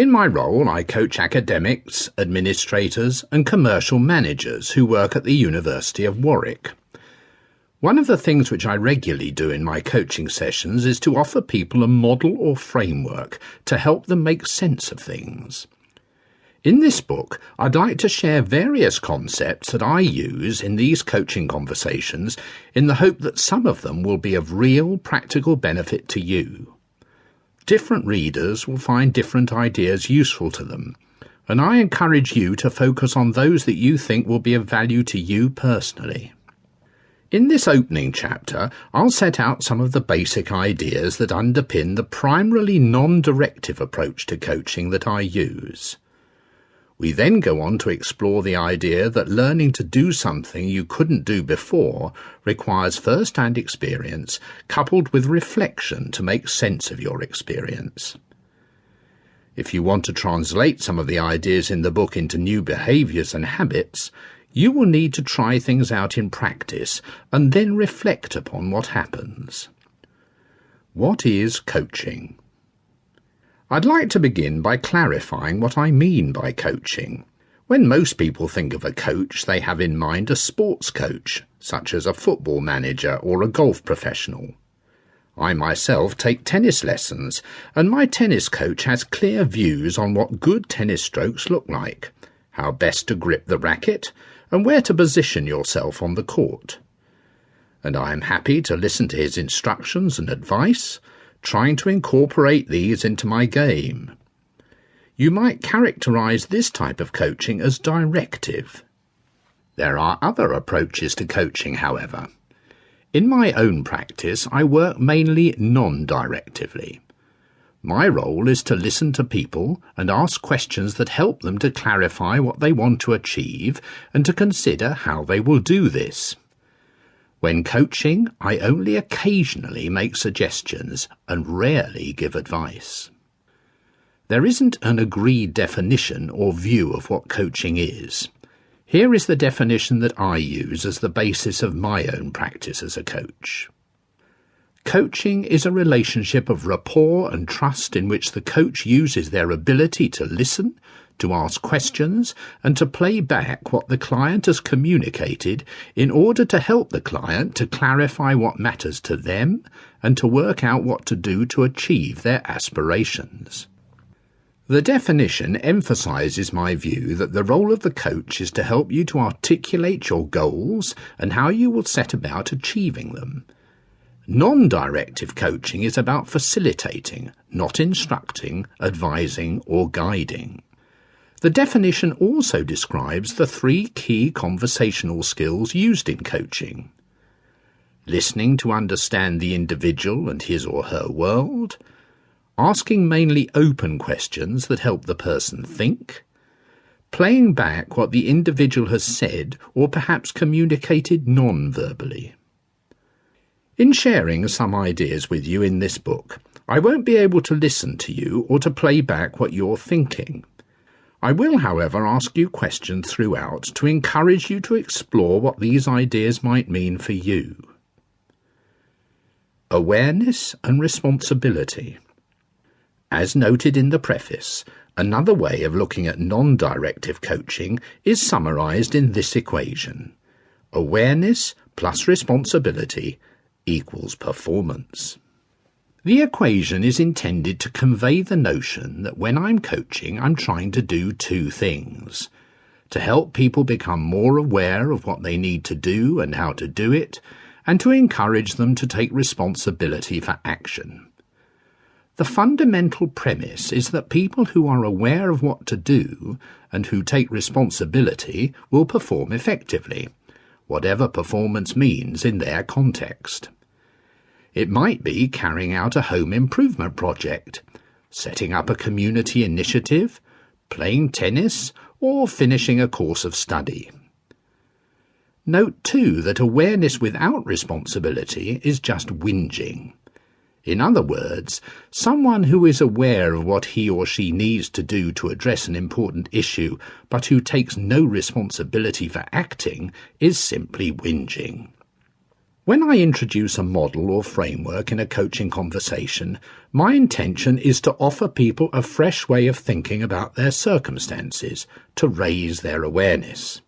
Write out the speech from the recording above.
In my role, I coach academics, administrators, and commercial managers who work at the University of Warwick. One of the things which I regularly do in my coaching sessions is to offer people a model or framework to help them make sense of things. In this book, I'd like to share various concepts that I use in these coaching conversations in the hope that some of them will be of real practical benefit to you. Different readers will find different ideas useful to them, and I encourage you to focus on those that you think will be of value to you personally. In this opening chapter, I'll set out some of the basic ideas that underpin the primarily non-directive approach to coaching that I use. We then go on to explore the idea that learning to do something you couldn't do before requires first-hand experience coupled with reflection to make sense of your experience. If you want to translate some of the ideas in the book into new behaviours and habits, you will need to try things out in practice and then reflect upon what happens. What is coaching? I'd like to begin by clarifying what I mean by coaching. When most people think of a coach, they have in mind a sports coach, such as a football manager or a golf professional. I myself take tennis lessons, and my tennis coach has clear views on what good tennis strokes look like, how best to grip the racket, and where to position yourself on the court. And I am happy to listen to his instructions and advice, trying to incorporate these into my game. You might characterize this type of coaching as directive. There are other approaches to coaching, however. In my own practice, I work mainly non-directively. My role is to listen to people and ask questions that help them to clarify what they want to achieve and to consider how they will do this. When coaching, I only occasionally make suggestions and rarely give advice. There isn't an agreed definition or view of what coaching is. Here is the definition that I use as the basis of my own practice as a coach. Coaching is a relationship of rapport and trust in which the coach uses their ability to listen, to ask questions, and to play back what the client has communicated in order to help the client to clarify what matters to them and to work out what to do to achieve their aspirations. The definition emphasizes my view that the role of the coach is to help you to articulate your goals and how you will set about achieving them. Non-directive coaching is about facilitating, not instructing, advising, or guiding. The definition also describes the 3 key conversational skills used in coaching: listening to understand the individual and his or her world, asking mainly open questions that help the person think, playing back what the individual has said or perhaps communicated non-verbally. In sharing some ideas with you in this book, I won't be able to listen to you or to play back what you're thinking. I will, however, ask you questions throughout to encourage you to explore what these ideas might mean for you. Awareness and responsibility. As noted in the preface, another way of looking at non-directive coaching is summarized in this equation: awareness plus responsibility equals performance. The equation is intended to convey the notion that when I'm coaching, I'm trying to do 2 things: to help people become more aware of what they need to do and how to do it, and to encourage them to take responsibility for action. The fundamental premise is that people who are aware of what to do and who take responsibility will perform effectively, whatever performance means in their context. It might be carrying out a home improvement project, setting up a community initiative, playing tennis, or finishing a course of study. Note too that awareness without responsibility is just whinging. In other words, someone who is aware of what he or she needs to do to address an important issue, but who takes no responsibility for acting, is simply whinging. When I introduce a model or framework in a coaching conversation, my intention is to offer people a fresh way of thinking about their circumstances, to raise their awareness.